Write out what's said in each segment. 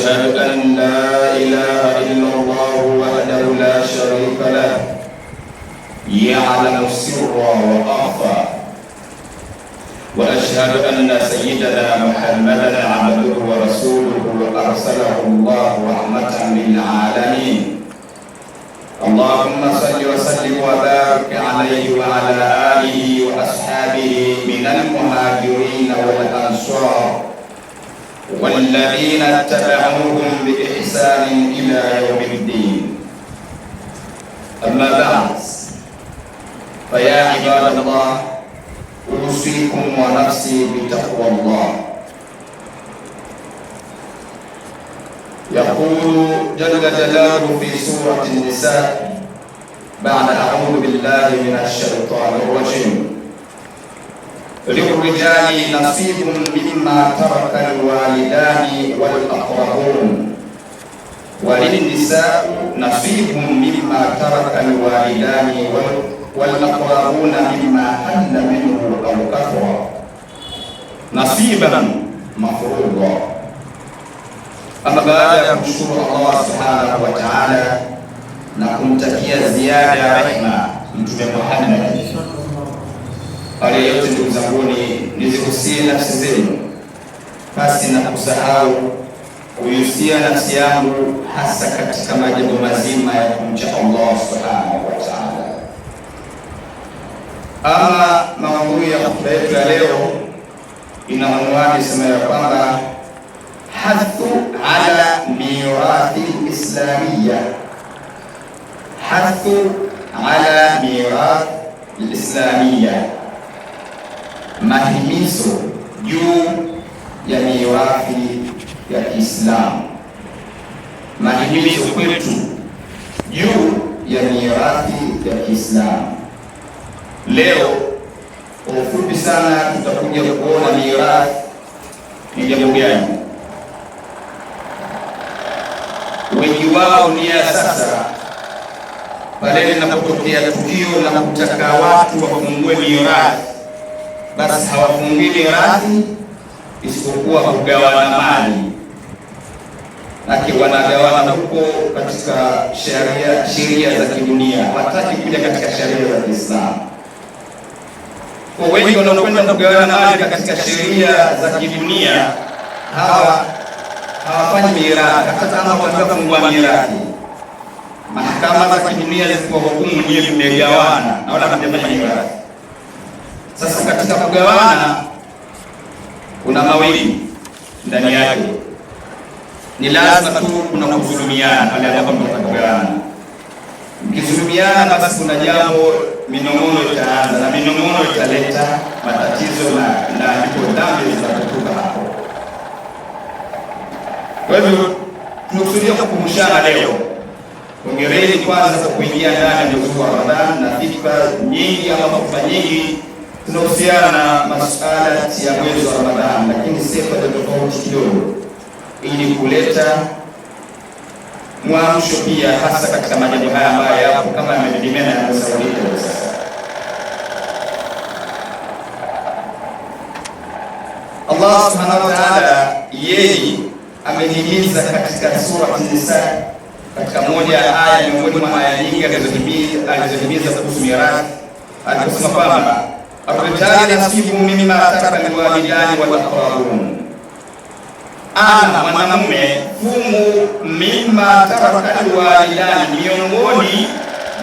وأشهد أن لا إله إلا الله وحده لا شريك له يعلم السر وأخفى. وأشهد أن سيدنا محمدا عبده ورسوله أرسله الله رحمة للعالمين. اللهم صل وسلم وبارك عليه وعلى آله وأصحابه من المهاجرين والأنصار والذين اتبعوهم بإحسان إلى يوم الدين. أما بعد، فيا عباد الله، أوصيكم ونفسي بتقوى الله. يقول جل جلاله في سورة النساء بعد أعوذ بالله من الشيطان الرجيم: للرجال نصيب مما ترك الوالدان والأقربون وللنساء نصيب مما ترك الوالدان والأقربون مما حل منه أو كثر نصيبا مفروضا. Ama baada ya kumshukuru Allah subhanahu wa ta'ala na kumtakia ziada ya rehema Mtume Muhammad, wale yote ndugu zanguni, nizihusie nafsi zenu pasi na kusahau kuihusia nafsi yangu hasa katika majambo mazima ya kumcha Allah subhanahu wa ta'ala. Ama maudhui ya hotuba yetu ya leo ina anwani sema ya kwamba hathu ala mirathi islamiyya, hathu ala mirathi islamiyya, mahimizo juu ya mirathi ya Kiislamu, mahimizo kwetu juu ya mirathi ya Kiislamu. Leo kwa ufupi sana tutakuja kuona mirathi ni jambo gani. Wengi wao ni ya sasa, pale linapotokea tukio la kutaka watu wafungue mirathi, basi hawafungui mirathi isipokuwa kugawana mali, na wanagawana huko katika sheria za kidunia, hataki kuja katika sheria za Kiislamu. Kwa wengi wanaokwenda kugawana mali katika sheria za kidunia hawafanyi mirathi, hata kama watafungua mirathi. Mahakama za kidunia zisipohukumu nyinyi mmegawana na wala hamjafanya mirathi. Sasa katika kugawana kuna mawili ndani yake, ni lazima tu kuna kudhulumiana pale ambapo mtagawana. Mkidhulumiana basi kuna jambo, minong'ono itaanza, na minong'ono italeta matatizo na ndipo dhambi zitatoka hapo. Kwa hivyo tunakusudia kukumbushana leo, hongereni kwanza kwa kuingia ndani ya mwezi wa Ramadhani, na fikra nyingi ama mafuta nyingi zinahusiana na masuala ya mwezi wa Ramadhani, lakini sifa tofauti kidogo, ili kuleta mwamsho pia, hasa katika majambo haya ambayo yapo kama yamedimena na kusaulika sasa. Allah subhanahu wa ta'ala yeye amehimiza katika sura An-Nisa, katika moja ya aya miongoni mwa aya nyingi alizohimiza kuhusu mirathi, aliposema kwamba ar-rijali nasibun mimma taraka al-walidani wal aqrabun, ana mwanamume fungu mimma taraka al-walidani, miongoni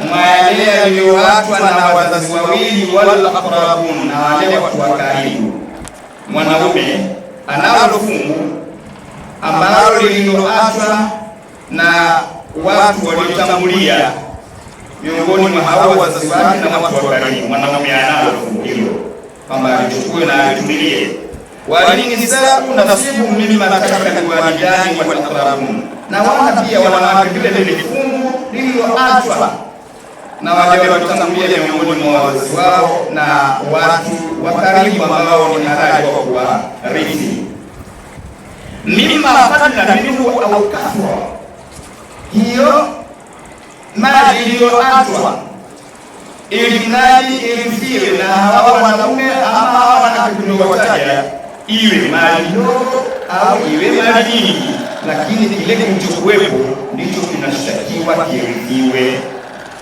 mwa yale yaliyoachwa na wazazi wawili, wal aqrabun, na wale watu wa karibu. Mwanaume analo fungu ambalo lililoachwa na watu waliotangulia miongoni mwa hao wazazi wake na watu wa karibu. Mwanaume analo fungu hilo kwamba alichukue na alitumilie. Walinisabu nasibu mimma taraka alwalidani wal aqrabun, na wana pia wanawake vile vile fungu lililoachwa na wale waliotangulia miongoni mwa wazazi wao na watu wa karibu ambao ni halali wa kuwarithi. Mimma fadla minhu au kathra, hiyo mali iliyoachwa ili mradi irithiwe na hawa wanaume ama hawa wanawake tuliotaja, iwe mali ndogo au iwe mali nyingi, lakini kile kilichokuwepo ndicho kinashtakiwa kirithiwe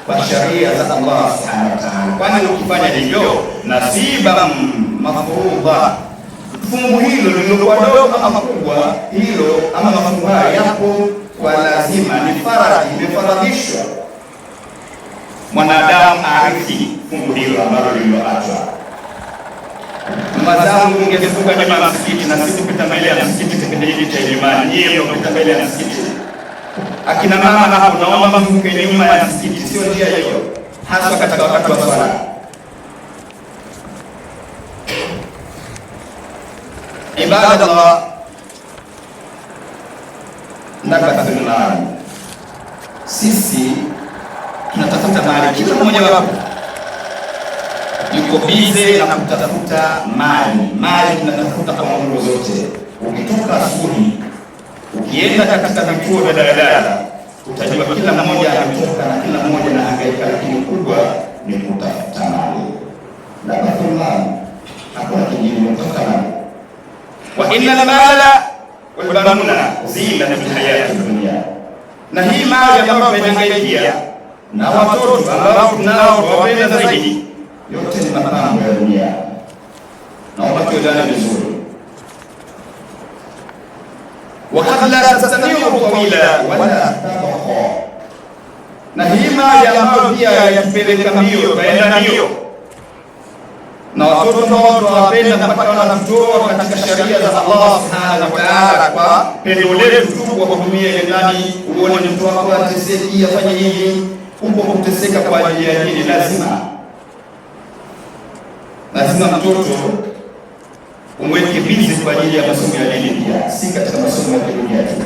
kwa sheria za Allah subhanahu wa ta'ala. Kwani ukifanya hivyo nasiba mafruḍa, fungu hilo lililokuwa dogo ama kubwa, hilo ama mafungu hayo yapo kwa lazima, ni faradhi, imefaradhishwa mwanadamu arithi fungu hilo ambalo lililoachwa. Mama zangu, ningefunga nyuma ya msikiti na sisi kupita mbele ya msikiti kipindi hiki cha Ijumaa, nyie ndio kupita mbele ya msikiti. Akina mama hapo, naomba mfunge nyuma ya msikiti, sio njia hiyo, hasa katika wakati wa swala. Ibadallah, nakatuna sisi tunatafuta mali, kila mmoja wapo yuko bize na kutafuta mali tunatafuta kwa mambo zote. Ukitoka asubuhi ukienda katika vituo vya daladala utajua kila mmoja ametoka na kila mmoja na hangaika, lakini kubwa ni kutafuta mali. Na batullah, hakuna kingine kutoka mali. Wa inna al-mala wal banuna zinatul hayati dunya, na hii mali ambayo tunahangaikia na watoto ambao tunao wapenda zaidi, yote ni mapambo ya dunia. Naomba tuelewane vizuri. Wakad la tastamiru tawila wala tabqa, na hii mali ambayo pia yakipeleka mbio taenda mbio, na watoto ambao tunawapenda mpaka wanatutoa katika sheria za Allah subhanahu wa ta'ala kwa pendo letu tu, kwa kutumia ile ndani. Uone mtu wako ateseki, afanye hivi, upo kuteseka kwa ajili ya dini. Lazima mtoto umweke bizi kwa ajili ya masomo ya dini pia, si katika masomo ya dunia tu.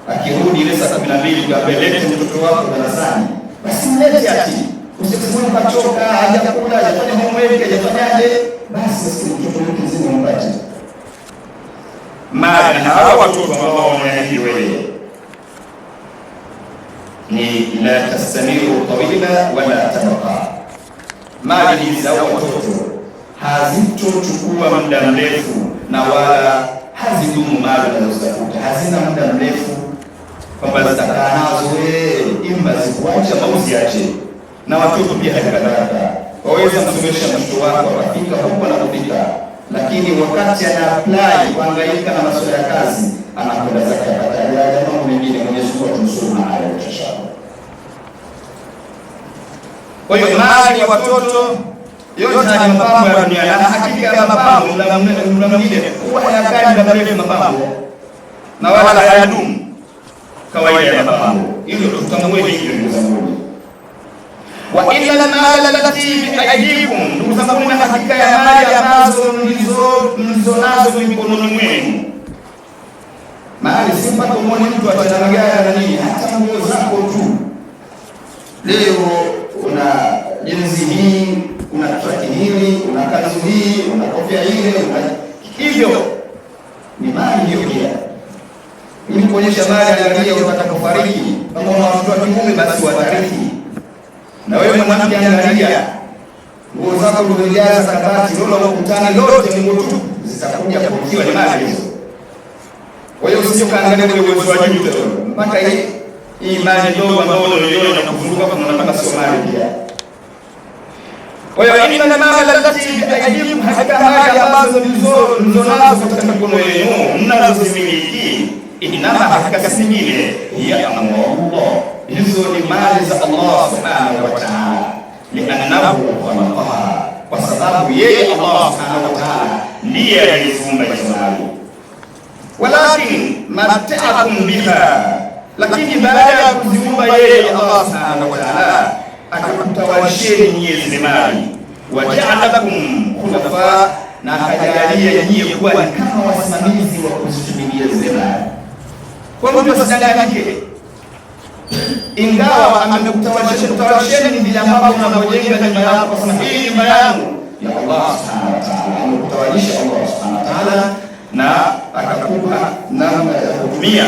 Akirudi ile saa 12 ukapeleke mtoto wako darasani, basi mlete ati usiku kachoka, hajakula, hajafanya homework, hajafanyaje, basi mtoto wako mzima mpate mali. Na hawa watoto ambao wanaambiwa wewe ni la tastamiru tawila wala tabqa, mali hizi za watoto hazitochukua muda mrefu na wala hazidumu. Mali unazotafuta hazina muda mrefu kwamba zitakaa nazo imba zikuacha au ziache. Na watoto pia halikadhalika, waweza msomesha mtoto wako akafika huko na kufika, lakini wakati ana apply kuhangaika na masuala ya kazi, anakwenda zake akataja mambo mengine. Mwenyezi Mungu atumsuru hayo inshallah. Kwa hiyo mali ya watoto yote ni mapambo ya dunia, na hakika ya mapambo muda mwingine huwa hayakai muda mrefu mapambo, na wala hayadumu kawaida ya mapambo. Hilo tutambue hilo, ndugu zangu. Wa inna al-mala allati bi aydikum, ndugu zangu, na hakika ya mali ambazo mlizonazo mikononi mwenu. Mali si mpaka muone mtu atanagaa na nini, hata nguo zako tu. Leo una jinsi hii, una traki hili, una kanzu hii, una kofia ile, hivyo ni mali hiyo pia. Ili kuonyesha mali, angalia utakapofariki, kama una watoto wa kiume basi watarithi. Na wewe mwanamke, angalia nguo zako ulizojaza kabati, lolo ukutani lote nguo tu zitakuja kukiwa ni mali hizo. Kwa hiyo usije kaangalia ile uwezo wa juu tu mpaka hii mali ndogo ambayo unayoiona na kuzunguka kwa unataka sio mali pia. Kwa hiyo inna al-mala allati bi aydikum, hakika mali ambazo mlizonazo katika mikono yenu mnazozimiliki, inama hakika si nyingine ya Allah, hizo ni mali za Allah subhanahu wa ta'ala. Li'annahu khalaqaha, kwa sababu yeye Allah subhanahu wa ta'ala ndiye aliyeziumba hizo mali. Walakin mata'akum biha, lakini baada ya kuziumba yeye Allah subhanahu wa ta'ala akakutawalisheni nyie zile mali, waja'alakum khulafa, na akajalia nyie kuwa ni kama wasimamizi wa kuzitumikia zile mali. Kwa mtu asidanganyike, ingawa amekutawalisheni vile ambavyo unapojenga nyumba yako, kwa sababu hii nyumba yangu ya Allah subhanahu wa ta'ala, amekutawalisha Allah subhanahu wa ta'ala na akakupa namna ya kutumia.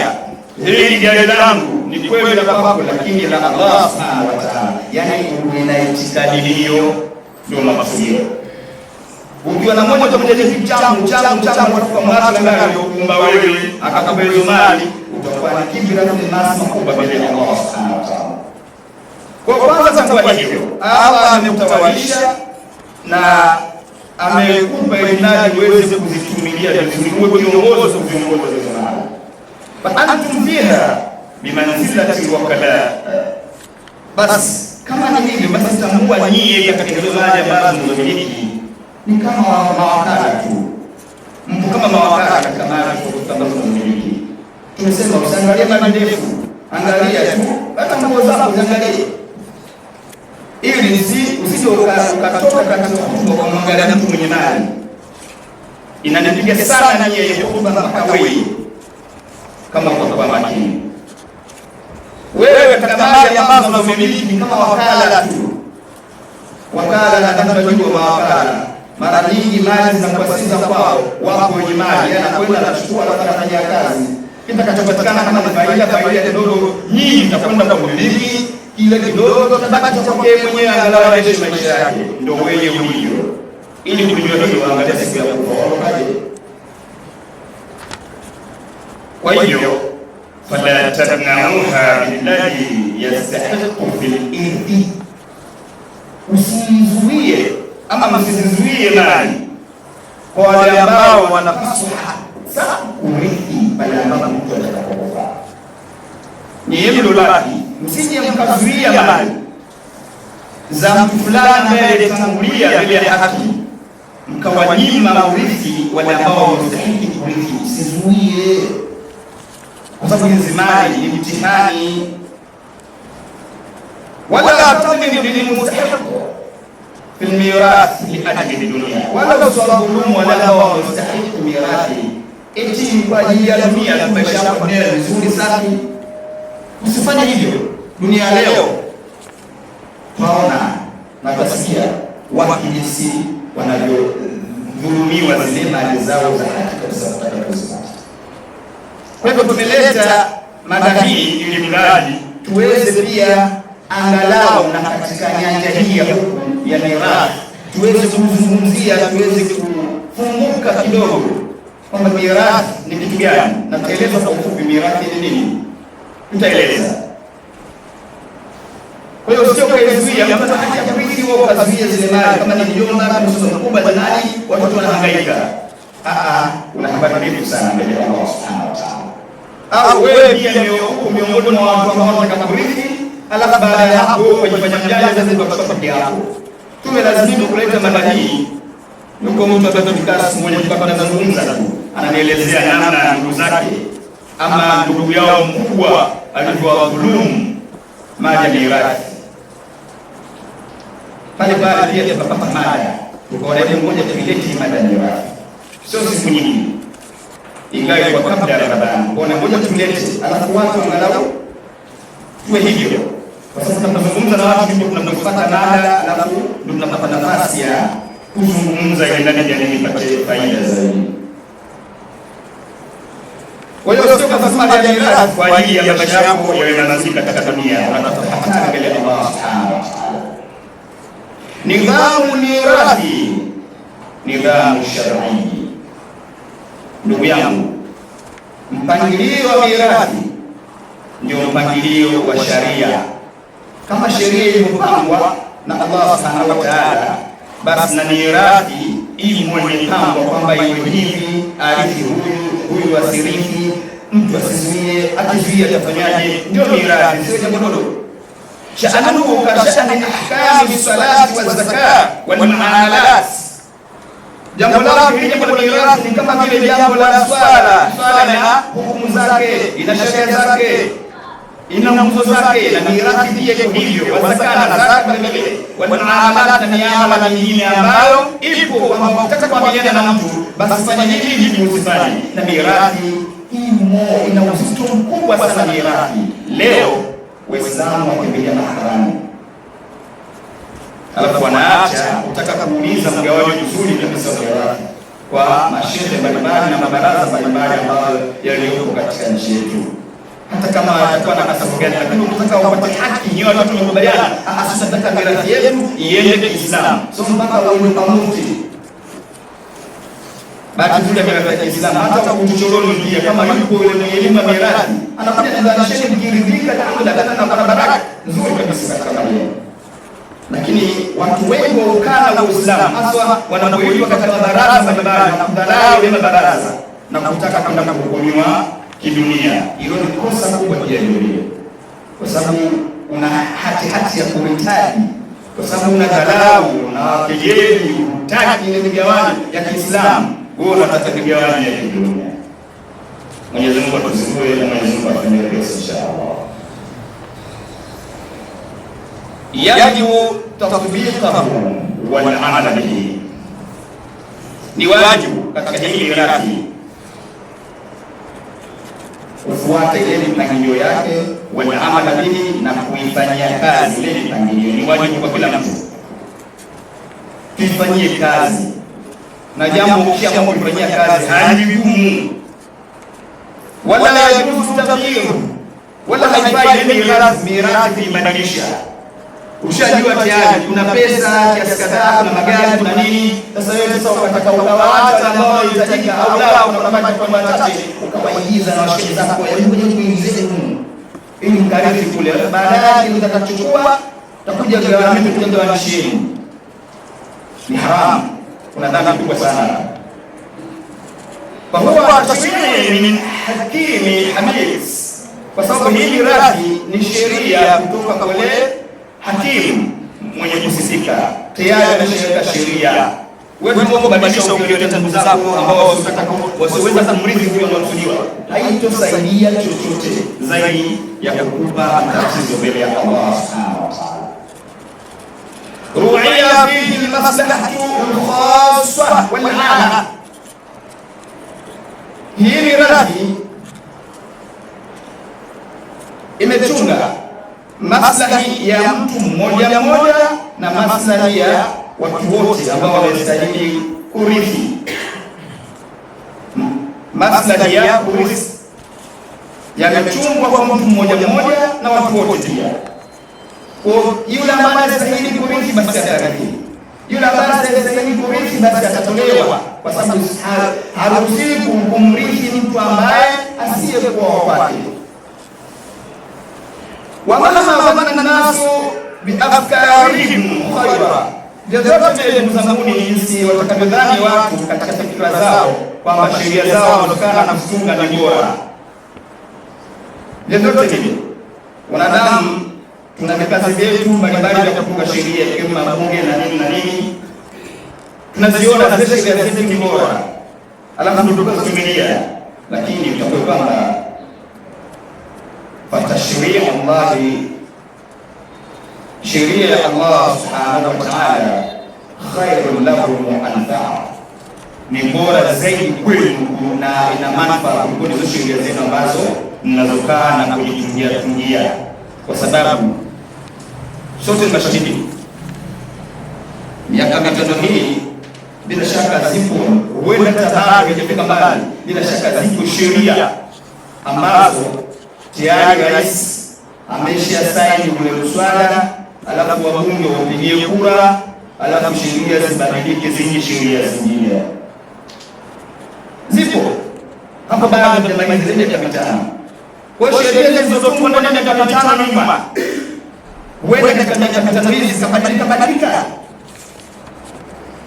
Hili gari langu ni kweli la kwako, lakini la Allah subhanahu wa ta'ala, yani una itikadi hiyo, ndio makusudio. Ukiwa na moja kwa moja kitu changu kwa mwanadamu ndio kuumba wewe, akakupa hizo mali, utakuwa ni kibra na nasi makubwa mbele ya Allah subhanahu wa ta'ala. Kwa kwanza tambua hivyo, Allah amekutawalisha na amekupa imani uweze kuzitumilia vizuri, uwe kiongozi viongozi wao. Fa antum fiha bimanzilati wakala. Basi kama ni hivyo, basi tambua nyie katika hizo mali ambazo mnazomiliki ni kama mawakala tu. Mtu kama mawakala katika mali ambazo mnazomiliki. Tumesema usiangalie mali ndefu, angalia tu hata nguo zako ziangalie. Ili usije ukatoka katika hukumu kwa mwangalia mtu mwenye mali. Inanipiga sana nyie hiyo hukumu mpaka wewe kama kwa makini. Wewe katika mali ambazo unazomiliki ni kama wakala tu. Wakala na tunajua mawakala. Mara nyingi mali zinakuwa si za kwao, wapo wenye mali, anakwenda anachukua na anafanyia kazi. Kitakachopatikana kama faida kidogo, nyinyi mtakwenda kwa mmiliki, kile kidogo tabaki kwake mwenyewe angalau aendeshe maisha yake. Ndio wewe hivyo. Ili kujua hilo angalia siku ya kufa. Kwa hiyo fala tamna'uha billahi yastahiqu fil irthi. Usizuie ama msizuie mali kwa wale ambao wanapaswa sana kurithi pale ambapo mtu atakapokufa. Ni hilo laki, msije mkazuia mali za mtu fulani ambaye alitangulia mbele ya haki, mkawanyima urithi wale ambao wanastahili kurithi. Usizuie, kwa sababu hizi mali ni mtihani. Wala tadhlimu lilmustahiq fil mirath li ajli dunya, wala usidhulumu wale ambao wanastahili mirathi eti kwa ajili ya dunia. Maisha yako ni nzuri safi, usifanye hivyo. Dunia leo tunaona na kusikia watu jinsi wanavyodhulumiwa zile mali zao za haki kabisa kutaka kuzipata. Kwa hivyo tumeleta mada hii ili mradi tuweze pia angalau na katika nyanja hii ya mirathi tuweze kuzungumzia, tuweze kufunguka kidogo kwamba mirathi ni kitu gani, na tutaeleza kwa ufupi mirathi ni nini. Tutaeleza. Kwa hiyo sio kuzuia mtu atakayekabidhi wao kazuia zile mali kama ni mjomba mtoto mkubwa nani watu wanahangaika. Una habari ndefu sana mbele ya Allah subhanahu wa ta'ala. Au wewe pia miongoni mwa watu ambao wanataka kurithi, alafu baada ya hapo wajifanya mjanja zaidi kwa sababu yako. Tumelazimika kuleta mada hii. Yuko mtu atatoka siku moja mpaka anazungumza tu, ananielezea namna ndugu zake ama ndugu yao mkubwa alivyowadhulumu mali ya mirathi. Pale pia tutapata mada. Tuko leo mmoja tulete mada ya mirathi. Sio siku nyingi. Ingawa kwa kabla ya Ramadhani. Kwa mmoja tulete, alafu watu angalau tuwe hivyo. Kwa sababu tunazungumza na watu ndio tunapata mada, alafu ndio tunapata nafasi ya kuzungumza ili ndani ya jamii ipate faida zaidi. Kwa hiyo sio kama mali ya mirathi kwa ajili ya maisha yako yawe yanazika katika dunia, unatafakari mbele ya Allah subhanahu wa ta'ala. Nidhamu mirathi, nidhamu shar'i. Ndugu yangu, mpangilio wa mirathi ndio mpangilio wa sharia. Kama sheria iliyopangwa na Allah subhanahu wa ta'ala, basi na mirathi ili mwenye pangwa kwamba iwe hivi, arithi huyu asirithi, mtu asizuie, akizuia atafanyaje, ndio mirathi. Sio jambo dogo. Sha'anuhu ka sha'ni ahkami salati wa zakat wal muamalat. Jambo la mirathi ni kama vile jambo la swala na hukumu zake, ina sheria zake, ina nguzo zake, na mirathi pia hivyo, wa zakat na zakat vile vile, wal muamalat na miamala mingine ambayo ipo kwamba ukitaka kuamiliana na mtu basi fanya hivi usifanye. Na mirathi ina uzito mkubwa sana mirathi. Leo Waislamu wakimbilia mahakama, alafu wanaacha utaka kuuliza mgawanyo mzuri kabisa wa mirathi kwa mashehe mbalimbali na mabaraza mbalimbali ambayo yaliyopo katika nchi yetu. Hata kama atakuwa na kasafu gani, lakini ukitaka upate haki, nyote watu tumekubaliana, sasa nataka mirathi yetu iende Kiislamu. Sio mpaka uwe pamoja. Bahati nzuri ya mirathi ya Kiislamu hata kuchochoroni pia kama yuko yule mwenye elimu ya mirathi anakuja kuzalisheni mkiridhika, alhamdulillah, na baraka nzuri kabisa katika mali yenu. Lakini watu wengi wa ukana wa Uislamu hasa wanapoitwa katika baraza mbalimbali na kudharau ile baraza na kutaka kwenda kuhukumiwa kidunia, hilo ni kosa kubwa kwa jamii, kwa sababu una hati ya kuhitaji, kwa sababu una dharau na kejeli, hutaki ile migawano ya Kiislamu, wewe unataka migawano ya kidunia. Mwenyezi Mungu atusikie na Mwenyezi Mungu atujalie inshallah. Yajibu tatbiqahu wal amal bihi, ni wajibu katika hii mirathi kufuata ile mipangilio yake, wal amal bihi, na kuifanyia kazi ile mipangilio. Ni wajibu kwa kila mtu kuifanyia kazi, na jambo ukiamua kufanyia kazi haligumu, wala yajuzu tabligh, wala haifai ile mirathi kuibadilisha. Ushajua tayari kuna pesa kiasi kadhaa, kuna magari, kuna nini. Sasa wewe sasa unataka ukawaacha ambao wanahitajika, au la unapata kwa machache ukawaingiza na washikaji zako, hebu kuingize huko ili mkarithi kule, baadaye utachukua utakuja gawa mimi kutoka nchini. Ni haramu, kuna dhambi kubwa sana. Kwa kuwa tasmini min hakimi hamis, kwa sababu hii mirathi ni sheria kutoka kwa wale hakimu mwenye kusifika, tayari ameshaweka sheria. Wewe ndio kubadilisha ukioleta ndugu zako ambao wasiweza kumrithi huyo anaosudiwa, haitosaidia chochote zaidi ya kukupa matatizo mbele ya Allah subhanahu wa ta'ala. Ru'ya fihi al-maslahatu al-khassa wal-'amma, hii mirathi imechunga maslahi ya mtu mmoja mmoja na maslahi ya watu wote ambao wanastahili kurithi. Maslahi ya kurithi yamechungwa kwa mtu mmoja mmoja na watu wote pia. Kwa yule ambaye anastahili kurithi basi atarithi, yule ambaye anastahili kurithi basi atatolewa, kwa sababu haruhusiwi kumrithi mtu ambaye asiyekuwa kwake. Wamahama dhanna nasu biafkarihim khaira, vyovyote ndugu zangu ni jinsi watakavyodhani watu katika fikra zao kwamba sheria zao wanatokana na kufunga ni bora. Vyovyote hivi wanadamu tuna vikazi vyetu mbalimbali vya kufunga sheria, kama mabunge na nini na nini, tunaziona zile sheria zetu ni bora, alafu tukazitumia, lakini tutakuwa kwamba fatashri'u Allah, sheria ya Allah subhanahu wa ta'ala, khairun lakum wa anfa', ni bora zaidi kwenu na ina manufaa kuliko hizo sheria zenu ambazo mnazokaa na kujitungia, kwa sababu sote tunashiriki miaka mitano hii. Bila shaka zipo, huenda tabari haijafika mbali, bila shaka zipo sheria ambazo tayari rais amesha saini ule mswada, alafu wabunge wapigie kura, alafu sheria zibadilike zenye sheria zingine. Zipo hapo baada ya miaka mitano. Kwa sheria zilizokuwa ndani ya miaka mitano nyuma, wewe katika miaka mitano hizi zikabadilika.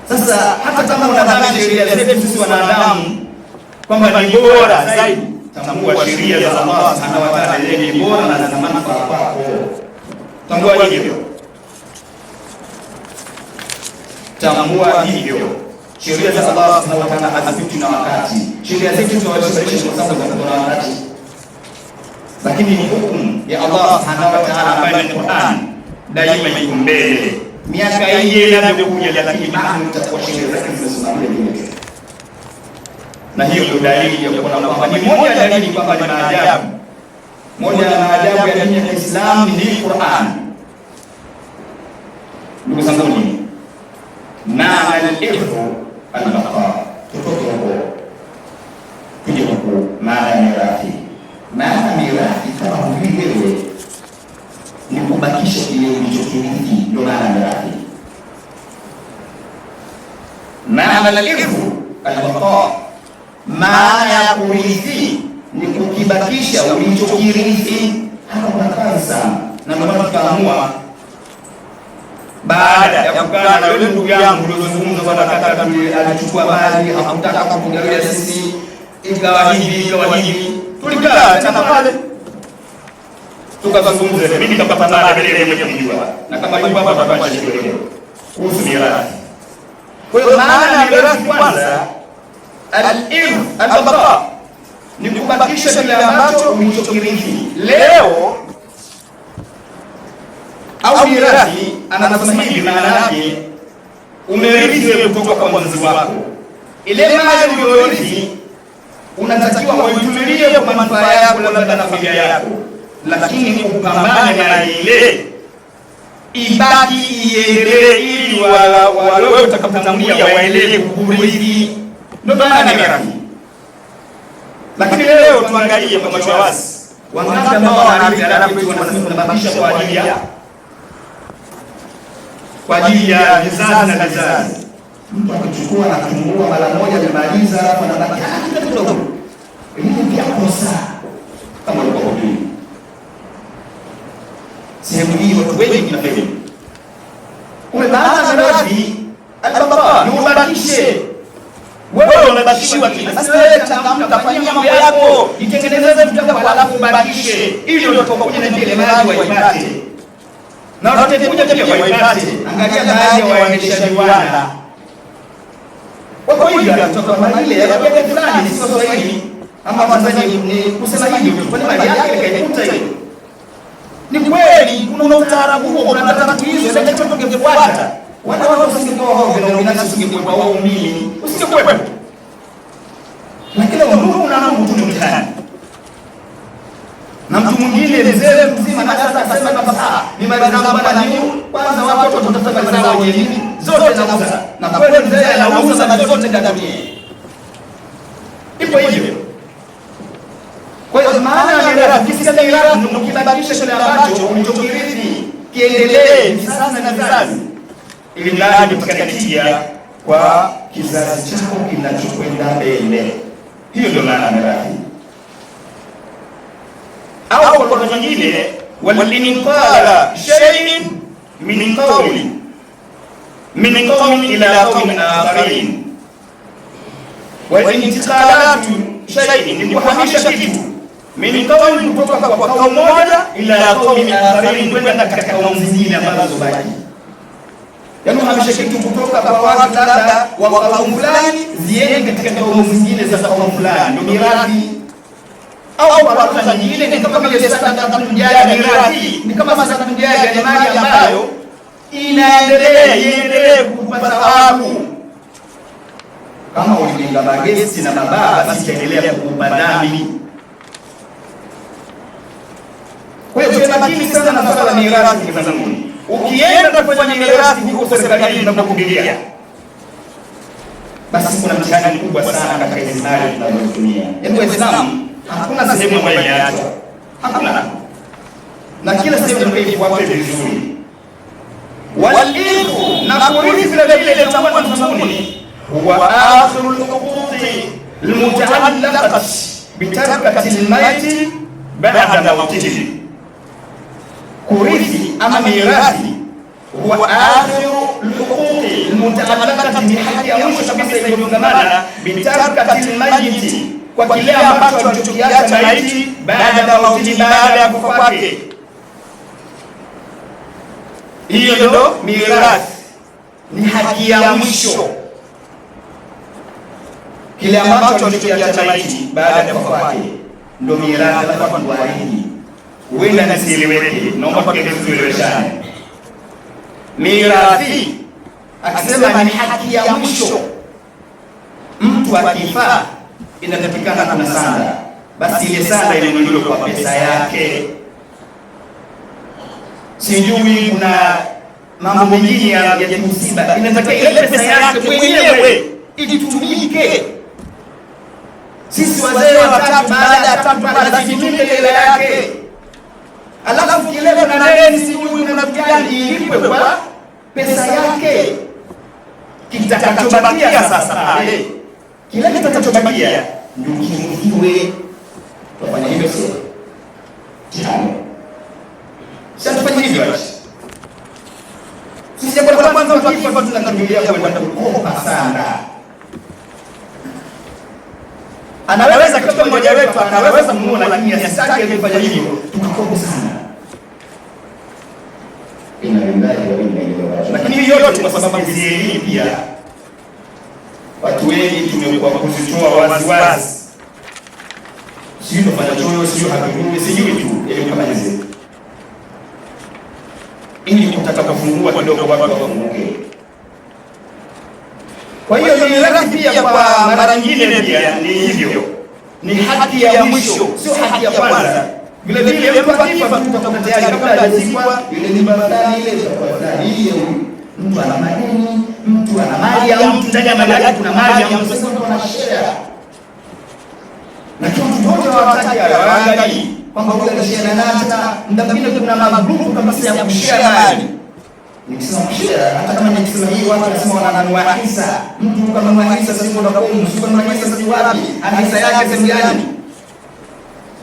Sasa hata kama unadhani sheria zetu sisi wanadamu kwamba ni bora zaidi, tambua sheria za Allah subhanahu wa ta'ala ni bora na zina manufaa kwako. Tambua hivyo, tambua hivyo. Sheria za Allah subhanahu wa ta'ala hazipitwi na wakati. Sheria zetu tunawashirikisha kwa sababu za wakati, lakini ni hukumu ya Allah subhanahu wa ta'ala ambayo ni Qur'an, daima iko mbele. Miaka hii inayokuja, lakini bado itakuwa sheria zake zinasimamia vile. Na hiyo ndio dalili ya kuona kwamba ni moja ya dalili kwamba ni maajabu. Moja ya maajabu ya dini ya Kiislamu ni Qur'an. Ndugu zangu, na al-irfu al-baqa, tutoke huko tuje huko maana mirathi. Maana mirathi kama vile ni kubakisha kile ulichokirithi, ndio maana mirathi. Maana al-irfu al-baqa, maana ya kurithi ni ukibakisha ulichokirithi, hapa kuna kazi sana. Na ndio maana tukaamua baada ya kukaa na yule ndugu yangu uliozungumza bwana kaka, alichukua mali hakutaka kugawia sisi, ikawa hivi, tulikaa tena pale tukazungumza. Mimi nikapata mada mbele mwenye kujua, na kama yupo hapa tutapata leo kuhusu mirathi. Kwa hiyo maana ya mirathi kwanza, al-irth al-baqa, ni kubakisha kile ambacho ulichokirithi leo. Au mirathi anasema hivi, maana yake umerithi wewe kutoka kwa mzazi wako. Ile mali uliyorithi unatakiwa uitumilie kwa manufaa yako labda na familia yako, lakini upambane na ile ibaki iendelee, ili wale utakapotangulia waendelee kukurithi. Ndio maana ya mirathi. Lakini leo tuangalie kwa macho wazi, wangapi ambao wanarithi alafu wanasema tunabakisha kwa ajili ya vizazi na vizazi. Mtu akichukua na kufungua mara moja amemaliza, alafu anabaki kidogo. Hili pia kosa kama uko hujui. Sehemu hii watu wengi tunafeli. Kwa maana mirathi al-baqa ni ubakishe. Wewe unabakishiwa kile. Basi wewe changamka, fanya mambo yako, itengenezeze vitu vyako alafu ubakishe, ili utakapokuja na ile mali waipate. Na watakuja pia waipate. Angalia baadhi ya waendeshaji viwanda. Kwa hivyo kutoka mali ile ya fulani sio Swahili ama Tanzania ni kusema hivi, kwa nini mali yake kaikuta hiyo? Ni kweli kuna utaarabu huo, kuna taratibu hizo na kitu kingefuata. Watu wasingekuwa hao na binafsi usingekuwa wao mimi, usingekuwa. Lakini Mungu unaona mtu mtani. Na mtu mwingine mzee mzima na sasa akasema baba, ni mali zangu bwana, ni kwanza watu watafuta mali zao wenyewe zote nauza. Na kweli mzee anauza na zote ndani. Ipo hivyo. Kwa hiyo maana ya mirathi, kisa mirathi ndio kibakisha kile ambacho ulichokirithi kiendelee vizazi na vizazi, ili ndani tukatia kwa kizazi chako kinachokwenda mbele. Hiyo ndio maana ya mirathi. Au kwa nyingine, walinqala shay'in min qawmin ila qawmin akharin, wa intiqalatu shay'in, ni kuhamisha kitu min qawmin kutoka kwa kaumu moja ila qawmin akharin, kwenda katika kaumu zingine ambazo baki. Yaani kuhamisha kitu kutoka kwa watu labda wa kaumu fulani ziende katika kaumu zingine za kaumu fulani, ndio mirathi. Au kwa lugha nyingine ni kama vile sadaqatul jariya. Mirathi ni kama sadaqatul jariya, ni mali ambayo iendelee kukupa thawabu. Kama ulijenga magesti na mabaa, basi endelea kukupa dhambi. Kwa hiyo tunabaki sana na swala la mirathi kwa zangu. Ukienda kufanya mirathi huko serikalini tunakupigia, basi kuna mtihani mkubwa sana katika hizo mali tunazotumia. Yaani Waislamu hakuna sehemu ambayo imeachwa, hakuna, na kila sehemu tunaifuata vizuri. Wal-irthu, na kurithi vile vile tamama mzuni, huwa akhirul huquqi almutaallaqat bitarkati almayti ba'da mawtihi. Kurithi ama mirathi huwa akhirul huquqi almutaallaqat, ni haki ya mwisho kabisa iliyofungamana bitarkati almayti, kwa kile ambacho alichokiacha maiti baada ya mauti, baada ya kufa kwake. Hiyo ndio mirathi, ni haki ya mwisho, kile ambacho alichokiacha maiti baada ya kufa kwake ndio mirathi. Alafu tuwaahidi, huenda nisieleweke, naomba tueleweshane. Mirathi akisema ni haki ya mwisho, mtu akifa inatakikana kuna sanda, basi ile sanda inunuliwe kwa pesa yake. Sijui kuna mambo mengine ya msiba, inataka ile pesa yake mwenyewe itumike. Sisi wazee watatu baada ya tatu baada zitumike ile yake, alafu kile kuna nani sijui kuna gani ilipwe kwa pesa yake. Kitakachobakia sasa pale, kile kitakachobakia ndio kiwe Kufanya hivyo sio mtihani. Sasa tufanye hivyo basi. Sisi kwa kwanza tukifa tunakimbilia kwenda kukopa sana. Anaweza kama mmoja wetu anaweza kumuona, lakini asitaki kufanya hivyo, tukakopa sana. Lakini hiyo yote kwa sababu hizi elimu pia watu wengi tumekuwa kuzitoa waziwazi. Sio kufanya choyo, sio hakuni, sijui tu elimu kama hizi. Ili kutaka kufungua kidogo watu wafunguke. Kwa hiyo ni haki pia, kwa mara nyingine pia ni hivyo. Ni haki ya mwisho, sio haki ya kwanza. Vile vile mtu akifa tutakuwa tayari kabla hajazikwa, ile ni badala ile itakuwa tayari. Mtu ana madeni, mtu ana mali ya mtu, ndani ya mali yake kuna mali ya mtu, sasa mtu ana share. Na kitu wote hawataki waangalie kwamba huyu anashare na hata ndabile kuna magrupu kabisa ya kushare mali. Nikisema kushare, hata kama nikisema hii watu wanasema wananunua hisa, mtu kama ananunua hisa sasa ndio unakuwa msukuma na hisa sasa wapi? Ana hisa yake sehemu gani?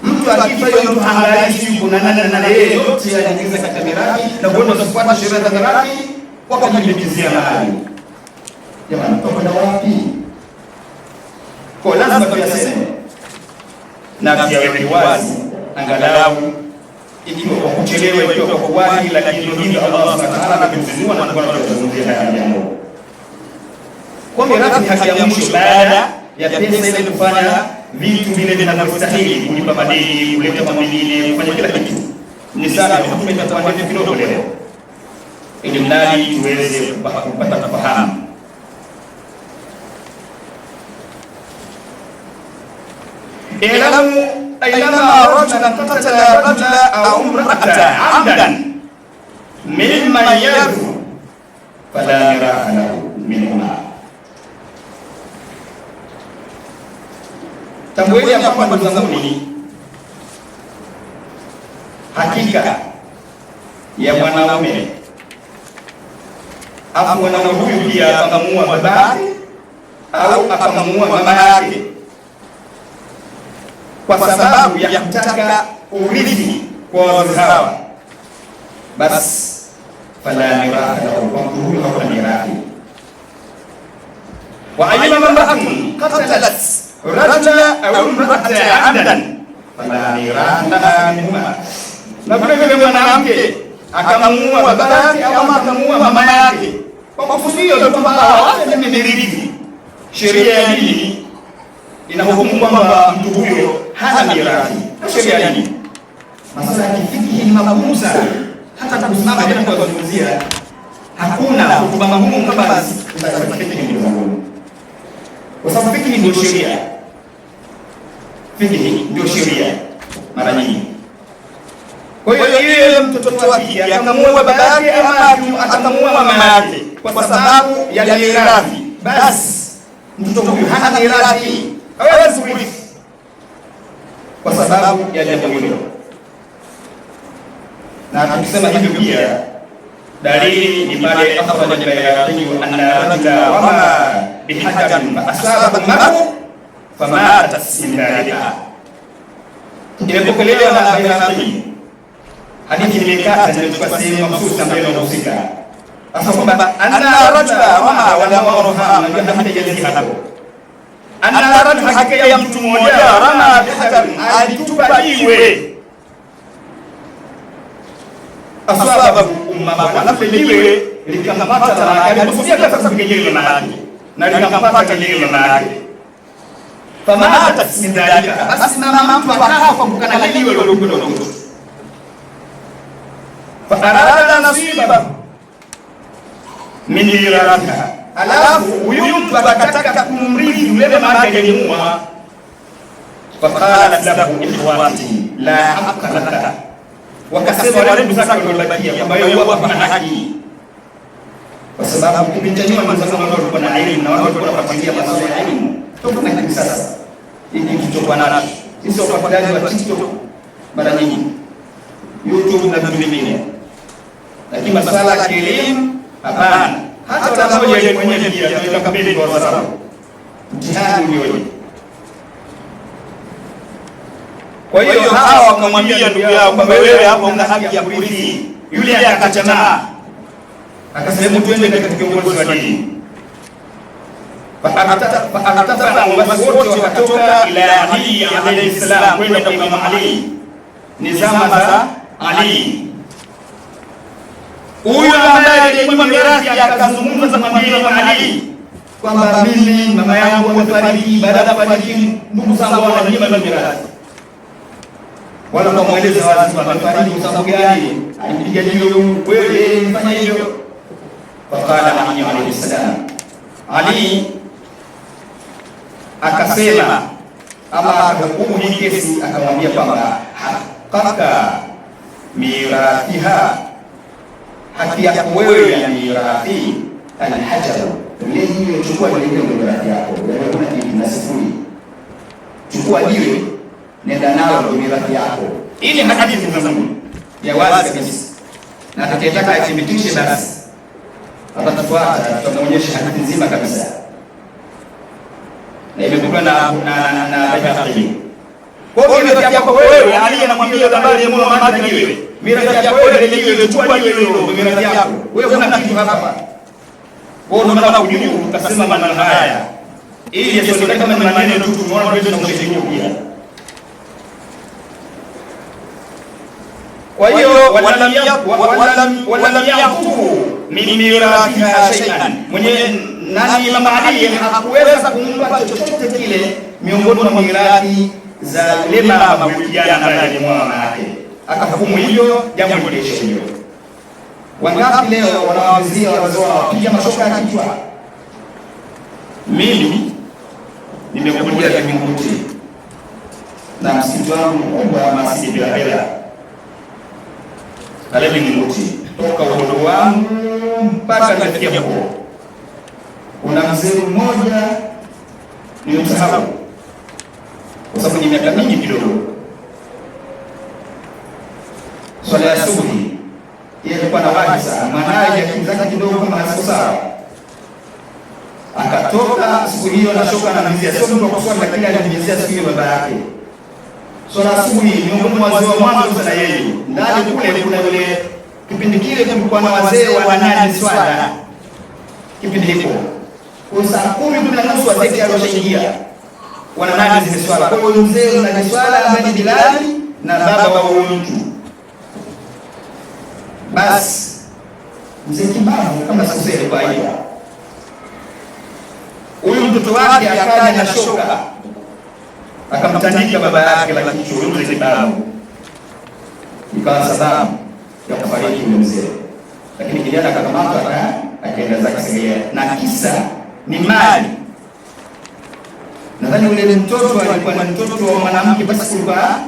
Mtu akifa hiyo mtu haangalii yuko na nani yeye, yote anaingiza katika mirathi na kwenda kufuata sheria za mirathi kwa kujilipizia mali. Jamani, tutakwenda wapi? Kwa lazima tuyaseme na tuyaweke wazi, angalau ikiwa kwa kuchelewa, ikiwa kwa wazi, lakini hili Allah Subhanahu wa ta'ala amemzindua na kwa kuzungumzia haya jambo. Kwa mirathi ni haki ya mwisho baada ya pesa ile kufanya vitu vile vinavyostahili, kulipa madeni, kuleta mambo mengine, kufanya kila kitu. Ni sana tumeita kwa ndio kidogo leo, ili mradi tuweze kupata kufahamu. Ilamu aynama rajulan qatala rajula aw imra'atan 'amdan mimman yadhu fala mira'a lahu minhuma. Tambueni ya kwamba ndugu zangu, ni hakika ya mwanaume afu mwanaume huyu pia akamuua babake au akamuua mama yake kwa sababu ya kutaka urithi kwa wazazi hawa, basi fala mira'a lahu, kwa huyu hapo ni mirathi. Wa ayyuma imra'atin qatalat rajula au imra'atan 'amdan fala mira'a laha minhuma. Na vile vile mwanamke akamuua babake au akamuua mama yake kwa kusudio kwamba hawata mirithi, sheria ya dini inahukumu kwamba mtu huyo hana mirathi. Sheria ya dini masuala ya kifiki ni magumu sana, hata kusimama bila kuzungumzia hakuna hotuba ngumu kama fikhi ni ngumu, kwa sababu fikhi ndio sheria. Fikhi ndio sheria mara nyingi. Kwa hiyo yeye mtoto wake akamuua babake ama atamuua mama yake kwa sababu ya mirathi, basi mtoto huyu hana mirathi, hawezi kurithi kwa sababu ya jambo hilo. Na tukisema hivyo pia dalili ni pale akhraja al-Bayhaqi anna rajula wama bihajarin fa asaba al-mar'u famata min dhalika. Imepokelewa na Bayhaqi, hadithi imekata kwa sehemu mahususi ambayo inahusika. Sasa kwamba anna rajula wama wala marham na hadithi ya hapo, anna rajula hakika ya mtu mmoja rama bihajarin, alitupa jiwe asaba umma alafu liwe likamata na alipofikia sasa kwenye mahali na likampata kwenye mahali, famata min dhalika, basi mama mtu akafa kwa kukana liwe lolokulo fa arada nasiba min mirathi, alafu huyu mtu akataka kumrithi yule mama yake aliyemuua. Faqalat lahu ikhwati la haqqa laka, wakasema wale ndugu zake waliobakia kwamba wewe hapa na haki, kwa sababu kipindi cha nyuma mzee wangu alikuwa na elimu na watu walikuwa wanafuatilia masuala ya elimu tofauti na hivi sasa. Hiki kilichokuwa nacho sisi wafuatiliaji wa TikTok mara nyingi, YouTube na vitu vingine, lakini masuala ya elimu hapana. Hata wanaoja yeye mwenyewe pia tunataka kabisa kwa sababu mtihani ulioje. Kwa hiyo hawa wakamwambia ndugu yao kwamba wewe hapa una haki ya kurithi. Yule akachana, akasema twende katika kiongozi wa dini. Basi wote wakatoka ila Ali alayhi salam, kwenda kwa Imam Ali. Ni zama za Ali. Huyo ambaye alikuwa mirathi akazungumza na Imam Ali kwamba mimi mama yangu amefariki, baada ya kufariki ndugu zangu wananyima mirathi. Wala kumweleza wazi kwamba amefariki kwa sababu gani, alipiga jiwe, wewe mfanya hivyo. Fakala Ali alayhi salam, Ali akasema ama akahukumu hii kesi, akamwambia kwamba hakika mirathiha, haki yako wewe ya mirathi, alhajar, ile jiwe, chukua ile mirathi yako, kuna kitu na sifuri, chukua jiwe, nenda nalo mirathi yako. Ile hadithi za Mungu ya wazi kabisa, na atakayetaka athibitishe basi atatufuata, tutamuonyesha hadithi nzima kabisa, na imekuwa na Bayhaqi. Kwa hiyo mirathi yako wewe, Ali anamwambia habari ya Muhammad jiwe, mirathi yako wewe ile jiwe, chukua jiwe hilo, mirathi yako wewe, kuna kitu hapa. Kwa hiyo ndio maana kujibu tukasema maneno haya ili yasionekane kama ni maneno tu tunaona wewe na mshiriki pia. Kwa hiyo walam yaqutu min mirathiha shay'an, mwenye nani Imam Ali hakuweza kumpa chochote kile miongoni mwa mirathi za yule mama kijana ambaye ni mama yake, akahukumu hivyo, jambo lilishe hivyo. Wangapi leo wanawazia wazee wapiga mashoka ya kichwa? Mimi nimekuja Vingunguti na msitu wangu mkubwa Masjid ya Hera pale Vingunguti, toka udogo wangu mpaka nafikia huko. Kuna mzee mmoja nilimsahau kwa sababu ni miaka mingi kidogo, swala ya asubuhi yeye alikuwa na wahi sana, mwanae akimzaka kidogo kama hasiko sawa, akatoka siku hiyo na shoka na mzee, sio mtu wa kuswali, lakini alimjezea siku hiyo baba yake. Swala asubuhi miongoni mwa wazee wa mwanzo sana yeye, ndani kule kuna yule, kipindi kile kulikuwa na wazee wa nani swala, kipindi hicho kwa saa 10:30 wazee walishaingia wananani zile swala. Kwa hiyo mzee na swala ambaye ni Bilali na baba wa huyo mtu, basi mzee Kibavu kama sasa kwa hiyo huyu mtoto wake akaja na shoka akamtandika baba yake, lakini huyo mzee Kibavu ikawa sababu ya kufariki yule mzee. Lakini kijana akakamatwa akaenda zake Segerea, na kisa ni mali. Nadhani yule mtoto alikuwa ni mtoto wa mwanamke, basi kulikuwa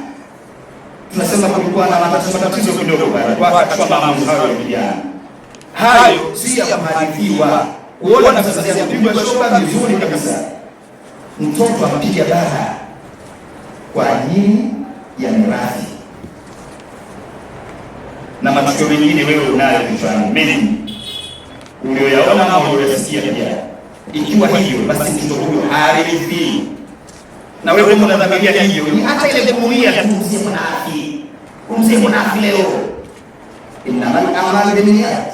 tunasema kulikuwa na matatizo kidogo pale, kwa akachukua maamuzi hayo ya kijana. Hayo si ya kuhadithiwa. Uone sasa ya kupigwa shoka vizuri kabisa, mtoto apiga baba kwa ajili ya mirathi, na matukio mengine wewe unayo kichwani mengi ulioyaona na uliyosikia pia. Ikiwa hivyo basi mtoto huyo harithi, na wewe unadhamiria hivyo, ni hata ile kumuia tu mzee mwanafiki leo, innamal a'malu binniyat.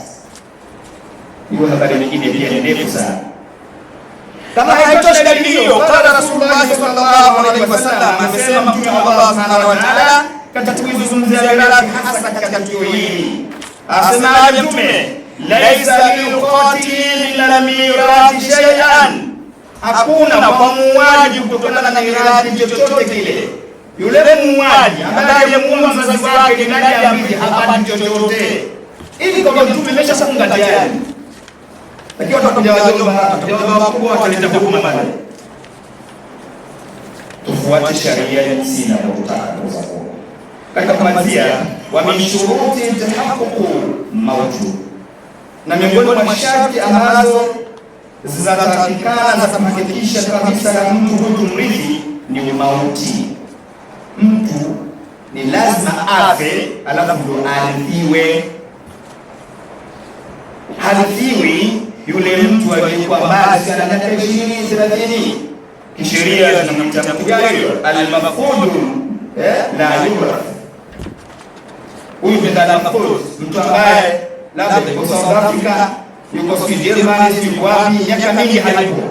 Hiyo habari nyingine pia ni ndefu sana. Kama haitoshi dalili hiyo, qala Rasulullah sallallahu alaihi wasallam, amesema Mtume Allah subhanahu wa ta'ala katika kuzungumzia mirathi, hasa katika tukio hili, asemaje Mtume? Laisa lilqatil illa mirathi shay'an, hakuna kwa muuaji kutokana na mirathi chochote kile. Yule muuaji ambaye muua mzazi wake ni ndani ya mji hapati chochote, ili kama Mtume ameshafunga tayari. Lakini watakuja wajomba wakubwa wataleta hukuma pale. Tufuate sharia ya sina kwa kutaka kuza kwa. Katika kumalizia, wa min shuruti tahaqququ mautu, na miongoni mwa masharti ambazo zinatakikana za kuhakikisha kabisa na mtu huyu mrithi ni mauti. Mtu ni lazima afe, alafu ndo arithiwe. Harithiwi yule mtu aliyekuwa mbali sana na 20-30. Kisheria tunamtamkia hiyo al-mafqud la yura. Huyu Bernard Mapoz, mtu ambaye labda yuko South Africa, yuko Germany, yuko wapi, miaka mingi hayupo.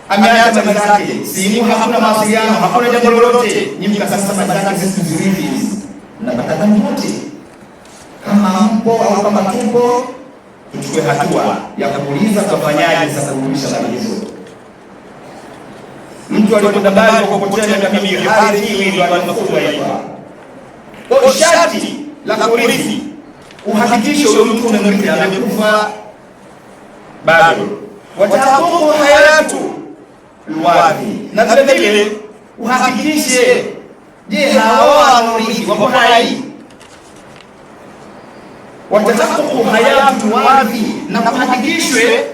Ameacha mali zake, simu hakuna, mawasiliano hakuna, jambo lolote. Nyinyi mkasasa mali zake sisi tuzirithi. Na nataka mwote kama mpo au kama tupo, tuchukue hatua ya kuuliza tufanyaje sasa kurudisha mali hizo. Mtu aliyekwenda mbali kwa kupotea miaka mingi, hali hii ndio anakuwa hapa. Kwa sharti la kurithi, uhakikishe huyo mtu unamrithi amekufa bado, watahakuku hayatu alwathi, na vile vile uhakikishe, je, hawa wanaorithi wako hai? Watahakuku hayatu alwathi, na kuhakikishwe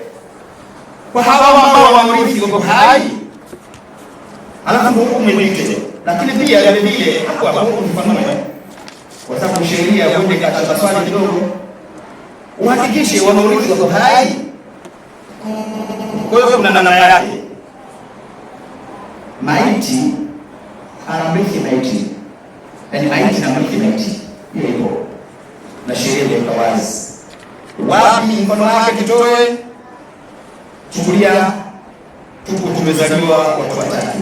kwa hawa ambao wanaorithi wako hai, alafu hukumu mwingine. Lakini pia vile vile hapo mfano, kwa sababu sheria huende katika swali kidogo, uhakikishe wanaorithi wako hai. Kwa hiyo kuna namna yake. Maiti anamrithi maiti, yaani maiti anamrithi maiti, hiyo ipo na sheria ndio wazi. Wapi mfano wake kitoe? Chukulia tuko tumezaliwa watu watatu,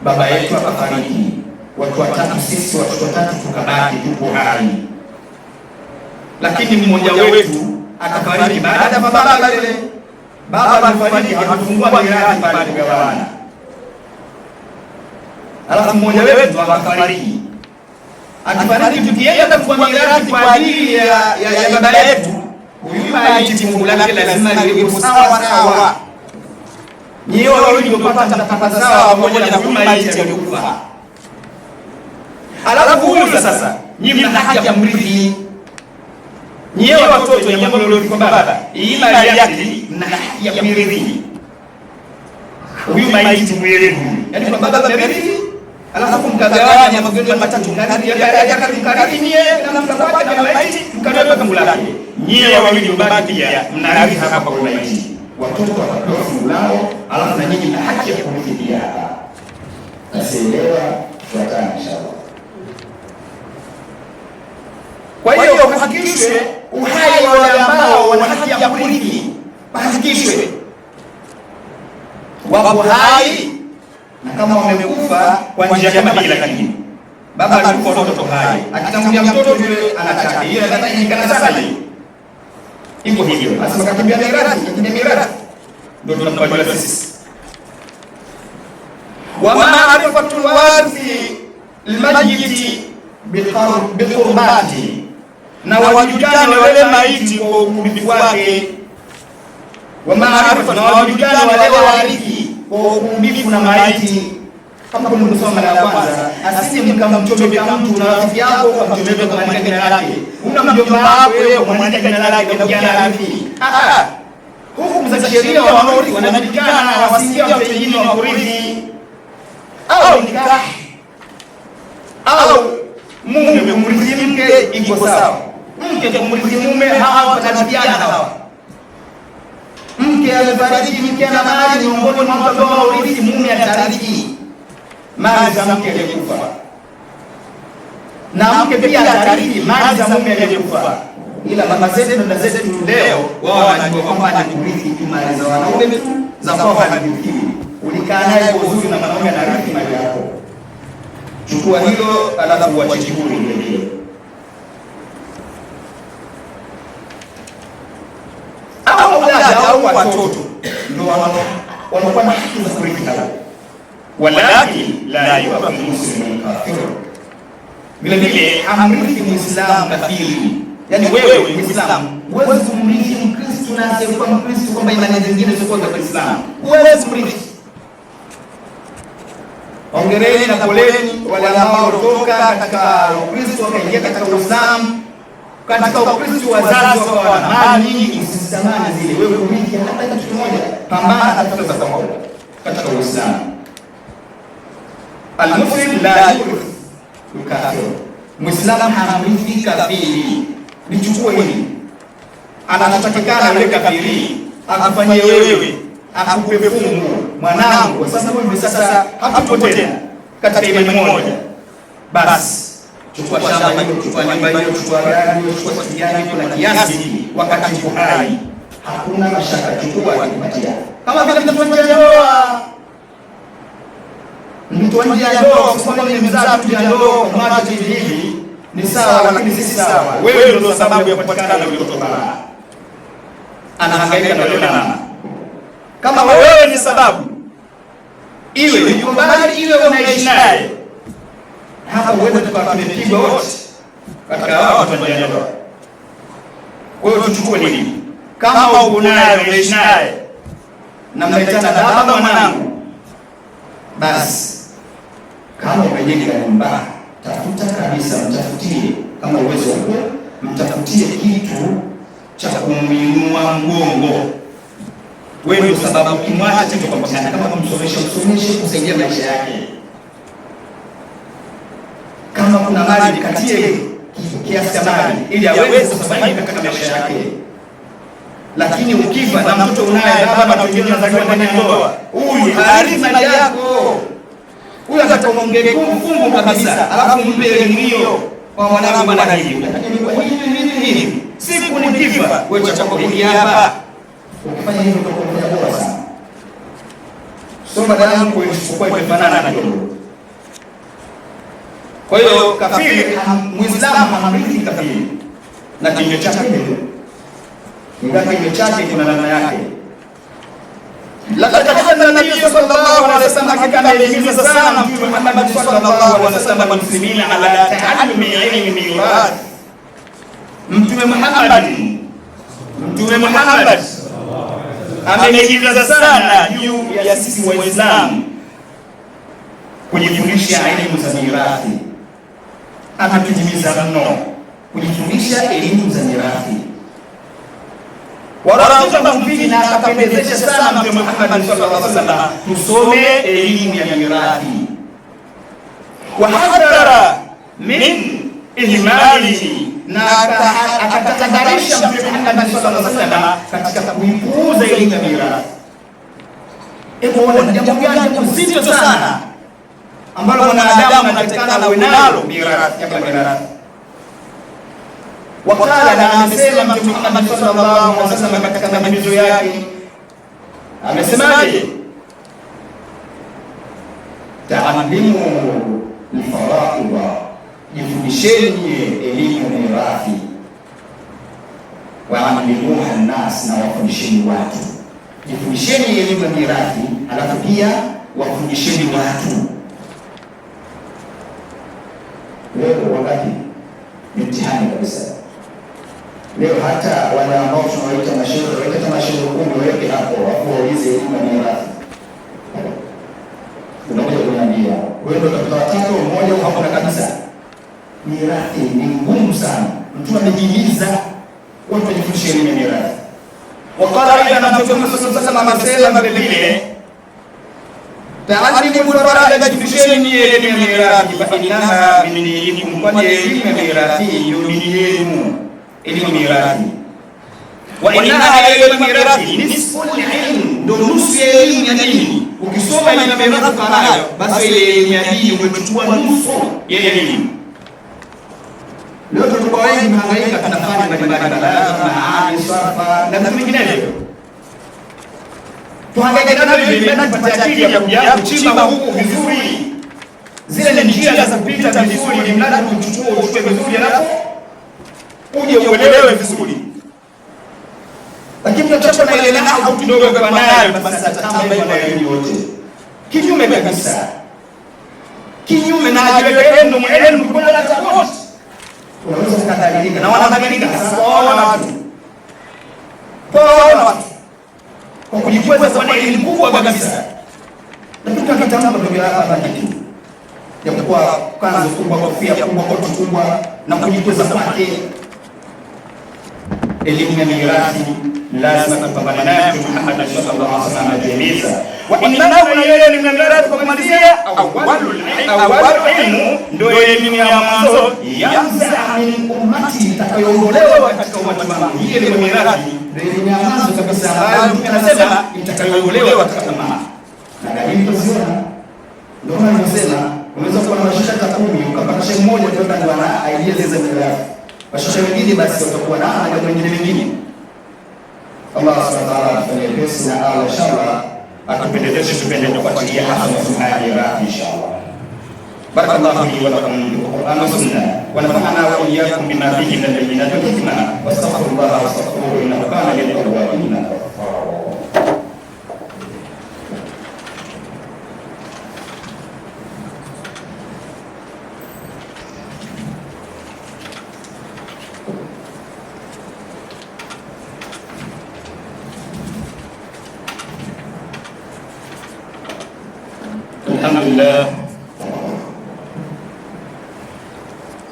baba yetu akafariki, watu watatu, sisi watu watatu tukabaki tupo hai, lakini mmoja wetu akafariki baada ya baba yule. Baba alifariki, hakufungua mirathi pale kugawana, alafu mmoja wetu akafariki. Akifariki tukienda kwa mirathi kwa ajili ya baba yetu, huyu maiti Mungu lake lazima liwe sawa sawa. Nyie wawili mtapata mtapata sawa pamoja na huyu maiti aliyokufa. Alafu huyu sasa, nyinyi mna haki ya mrithi. Nyie watoto wenye mambo mliokufa baba, hii mali yake mna haki ya mrithi. Huyu maiti mweledi, yaani kwa baba mrithi, alafu mkagawanya magonjwa matatu, yakakarithi nyie na mtapata na maiti mkagawa fungu lake. Nyie wawili mbaki pia mna haki hapa kwa maiti. Watoto watapewa fungu lao, alafu na nyinyi mna haki ya kurithi pia hapa. Nasielewa, tutatana inshallah. Kwa hiyo uhakikishe uhai wa wale ambao wana haki ya kurithi, uhakikishe wapo hai, na kama wamekufa kwa njia kama ile. Lakini baba alikuwa mtoto hai, akitangulia mtoto yule anataka hiyo, anataka sana hiyo, iko hivyo. Basi akakimbia mirathi, ndio tunapojua sisi. Wa ma'rifatul warthi almayyiti biqurbati, na wajulikane wale maiti kwa ukurithi wake. Wa ma'rifa, na wajulikane wale warithi kwa ukurithi na maiti. Kama tulivyosoma mara ya kwanza, asije mkamchomeka mtu na rafiki yako ukamchomeka kwa maana jina lake. Una mjomba wako wewe umwandika jina lake na jina lake. Hukumu za sheria wanaorithi wanajulikana, wasikia watu wengine wa kurithi au nikah au mume kumrithi mke, iko sawa. Mke kumrithi mume, hawa wanatiana hawa. Mke amefariki, mke ana mali, miongoni mwa watu ambao warithi, mume atarithi mali za mke aliyekufa, na mke pia atarithi mali za mume aliyekufa. Ila mama zetu na dada zetu leo wao wanajua kwamba ni kurithi tu mali za wanaume tu, za kwao hadithi. Ulikaa naye kwa uzuri na mwanaume anarithi mali yako. Chukua hilo, alafu uache kiburi mbele. Au watoto ndio wanakuwa na haki za kurithi hapo. Walakin la yuqafu muslimun kafir. Vile vile amrithi Muislamu kafiri. Yaani wewe Muislamu huwezi kumrithi Mkristo na asiyekuwa Mkristo kwamba imani zingine ziko kwa Uislamu. Huwezi kumrithi. Hongereni na poleni wale ambao kutoka katika Ukristo wakaingia katika Uislamu. Katika Ukristo wazazi wakawa na mali nyingi, msisamani zile. Wewe kumrithi hata kitu kimoja, pambana kutafuta sababu katika Uislamu. Al-Muslim la yurithi kafir. Muislamu hamrithi kafiri. Nichukue hili. Anatakikana yule kafiri akufanyie wewe, akupe fungu mwanangu, kwa sababu hivi sasa hatupo tena. katika imani moja, basi chukua shamba hilo, chukua nyumba hiyo, chukua gari hiyo, chukua kijani, kuna kiasi wakati uko hai, hakuna mashaka, chukua kipatia. Kama vile mtu nje ya ndoa, mtu nje ya ndoa kusema ni mzaa nje ya ndoa kwa macho hivi ni sawa, lakini si sawa. Wewe ndio sababu ya kupatikana mtoto baba, anahangaika na nani? Kama wewe ni sababu, iwe yuko mbali, iwe unaishi naye, hapa wewe tukapigwa wote katika watu wa ndoa. Wewe tuchukue nini? Kama uko naye, unaishi naye na mnaitana baba mwanangu, basi kama umejenga nyumba, tafuta kabisa, mtafutie kama uwezo wako, mtafutie kitu cha kumuinua mgongo. Wewe ndio sababu kimwacha kitu kwa mchana, kama kumsomesha kusaidia maisha yake. Kama kuna mali katie kiasi cha mali ili aweze kufaidika katika maisha yake. Lakini ukifa na mtoto unaye baba na wengine wanazaliwa ndani ya ndoa, huyu harithi mali yako. Huyu atakuongea kumfungu kabisa, alafu mpe elimu hiyo kwa mwanangu bwana hivi. Lakini kwa hivi siku nikifa wewe utakuwa hapa. Ukifanya hivyo utakuwa bora sana. Soma damu kwa isipokuwa imefanana na kidogo. Kwa hiyo kafiri, Muislamu hamrithi kafiri na kinywa chake hiyo. Ingawa kinywa chake kuna namna yake. Lakini kana Nabii sallallahu alaihi wasallam akaeleza sana Mtume Muhammad sallallahu alaihi wasallam muslimina ala ta'allumi ilmi mirath. Mtume Muhammad amehimiza sana juu ya sisi Waislamu kujifundisha elimu za mirathi. Ametuhimiza mno kujifundisha elimu za mirathi. Wala mfiki na akapendezesha sana Mtume Muhammad sallallahu alaihi wasallam tusome elimu ya mirathi. Wa hadara min ihmalihi, na akatahadharisha Mtume Muhammad sallallahu alaihi wasallam katika kuipuuza elimu ya mirathi. Ni jambo gani zito sana ambalo mwanadamu anatakana awe nalo, mirathi ya mirathi. Wakala na amesema Mtume Muhammad sallallahu alaihi wasallam katika mahimizo yake, amesemaje? Ta'allimu al-fara'id, jifundisheni elimu ya mirathi. Wa'allimuha an-nas, na wafundisheni watu. Jifundisheni elimu ya mirathi, alafu pia wafundisheni watu. Leo wakati mtihani kabisa. Leo hata wale ambao tunawaita mashehe, waita mashehe kumi waweke hapo, hapo waulize elimu ya mirathi. Unakuja kuniambia wewe ndio utapata watoto mmoja au hakuna kabisa? Mirathi ni ngumu sana. Mtu amejihimiza watu wajifundishe elimu ya mirathi. Wakala ila na Mtume sallallahu alaihi wasallam amesema vile vile, ta'allimu al-fara'id, jifundisheni elimu ya mirathi, fa innaha min dinikum, kwani elimu ya mirathi ndio dini yenu. Elimu mirathi, wa innaha elimu mirathi nisful ilm, ndio nusu ya elimu ya dini. Ukisoma elimu ya mirathi kanayo, basi ile elimu ya dini umechukua nusu ya elimu. Leo tuko wengi tunahangaika tunafanya mbalimbali, maani, sarfa na vitu vinginevyo. Tuhangaika na hivi bila kupata akili ya kuchimba huko vizuri. Zile njia za kupita vizuri, ni mradi uchukue vizuri, alafu uje uelewe vizuri. Lakini tunataka na ile nahau kidogo kwa nayo, basi atatamba hiyo elimu yote kinyume kabisa, kinyume na ajiweke ndo elimu kwa la tofauti. Unaweza kukadhalika na wanabadilika sasa, waona watu kwa kujikweza kwa elimu kubwa kabisa. Lakini tunataka ndio hapa kitu ya kuwa kanzu kubwa, kofia kubwa, koti kubwa na kujikweza kwake. Elimu ya mirathi lazima tupambane nayo. Muhammad sallallahu alaihi wasallam anaeleza, wa innahu la elimu ya mirathi, kwa kumalizia, awwalu ilmu, ndio elimu ya mwanzo, yanza min ummati, itakayoondolewa katika umati wangu. Hii elimu ya mirathi ndio elimu ya mwanzo kabisa ambayo tunasema itakayoondolewa katika umma. Na dalili tuziona, ndio maana tunasema mmoja ndio ana ideas za mirathi, mashehe wengine basi watakuwa na mambo mengine. Allah subhanahu wa ta'ala afanye pesi na Allah inshallah atupendezeshe tupende kufuatilia hasa masomo haya ya mirathi inshallah. Barakallahu li wa lakum bil Qur'an wa sunnah wa nafa'ana wa iyyakum bima fihi min al-bayyinati wal hikmah wastaghfirullaha wastaghfiruhu innahu kana lil awwabin ghafara.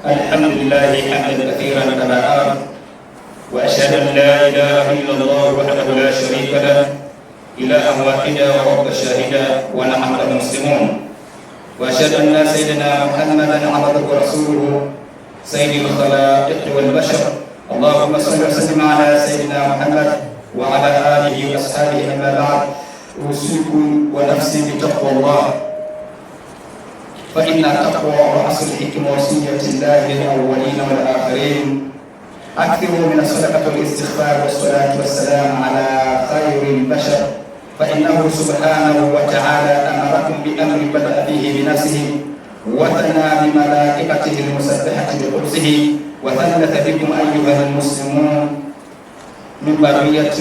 الحمد لله حمدا كثيرا كما أمر وأشهد أن لا إله إلا الله وحده لا شريك له إلها واحدا ورب شاهدا ونحن مسلمون وأشهد أن سيدنا محمدا عبده ورسوله سيد الخلائق والبشر اللهم صل وسلم على سيدنا محمد وعلى آله وأصحابه أما بعد أوصيكم ونفسي بتقوى الله فإن التقوى رأس الحكمة وصية الله للأولين والآخرين. أكثروا من الصدقة والاستغفار والصلاة والسلام على خير البشر فإنه سبحانه وتعالى أمركم بأمر بدأ فيه بنفسه وثنى بملائكته المسبحة بقدسه وثلث بكم أيها المسلمون من برية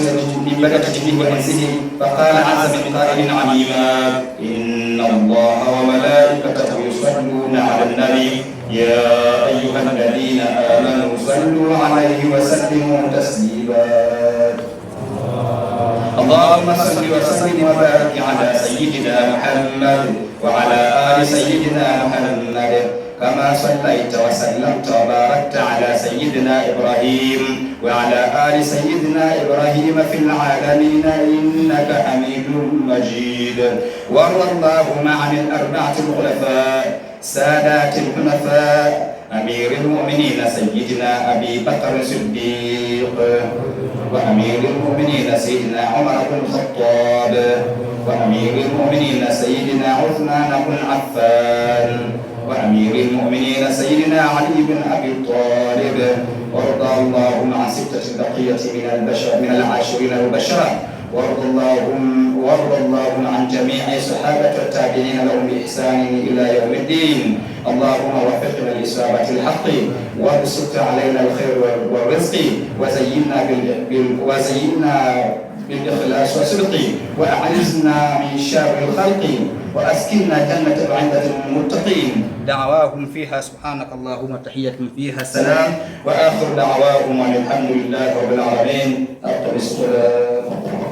جبه وإنسه فقال عز من قائل عليما إن الله وملائكته يصلون على النبي يا أيها الذين آمنوا صلوا عليه وسلموا تسليما. اللهم صل وسلم وبارك على سيدنا محمد وعلى آل سيدنا محمد كما صليت وسلمت وباركت على سيدنا إبراهيم وعلى آل سيدنا إبراهيم في العالمين إنك حميد مجيد. وارض اللهم عن الأربعة الخلفاء سادات الحنفاء أمير المؤمنين سيدنا أبي بكر الصديق وأمير المؤمنين سيدنا عمر بن الخطاب وأمير المؤمنين سيدنا عثمان بن عفان وأمير المؤمنين سيدنا علي بن أبي طالب. وارض اللهم عن ستة البقية من العاشرين المبشرة. وارض اللهم عن جميع صحابة التابعين لهم بإحسان إلى يوم الدين. اللهم وفقنا لإصابة الحق وابسط علينا الخير والرزق وزينا بالإخلاص والصدق وأعزنا من شر الخلق وأسكننا جنة عند المتقين. دعواهم فيها سبحانك اللهم وتحيتهم فيها السلام وآخر دعواهم الحمد لله رب العالمين. أقم الصلاة.